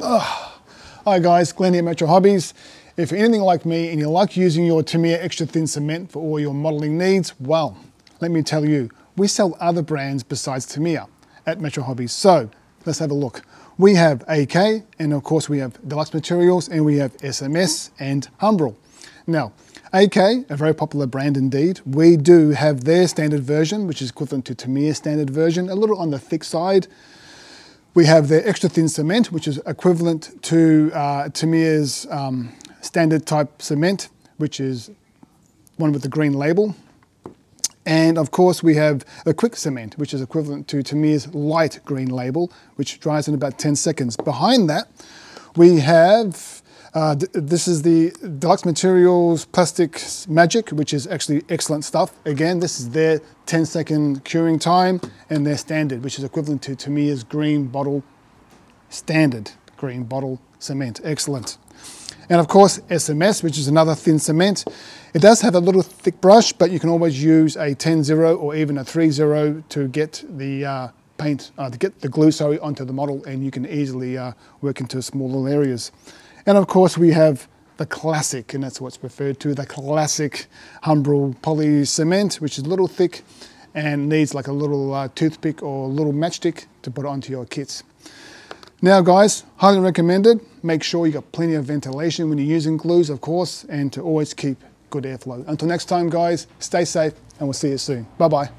Hi guys, Glenn here at Metro Hobbies. If you're anything like me and you like using your Tamiya extra thin cement for all your modelling needs, well, let me tell you, we sell other brands besides Tamiya at Metro Hobbies. So let's have a look. We have AK, and of course we have Deluxe Materials, and we have SMS and Humbrol. Now, AK, a very popular brand indeed, we do have their standard version, which is equivalent to Tamiya's standard version, a little on the thick side. We have their extra thin cement, which is equivalent to Tamiya's standard type cement, which is one with the green label. And of course we have the quick cement, which is equivalent to Tamiya's light green label, which dries in about 10 seconds. Behind that, we have, this is the Deluxe Materials Plastic Magic, which is actually excellent stuff. Again, this is their 10-second curing time and their standard, which is equivalent to Tamiya's green bottle, standard green bottle cement. Excellent. And of course, SMS, which is another thin cement. It does have a little thick brush, but you can always use a 10-0 or even a 3-0 to get the to get the glue, onto the model, and you can easily work into smaller areas. And of course, we have the classic, and that's what's referred to, the classic Humbrol poly cement, which is a little thick and needs like a little toothpick or a little matchstick to put onto your kits. Now guys, highly recommended. Make sure you got plenty of ventilation when you're using glues, of course, and to always keep good airflow. Until next time guys, stay safe and we'll see you soon. Bye bye.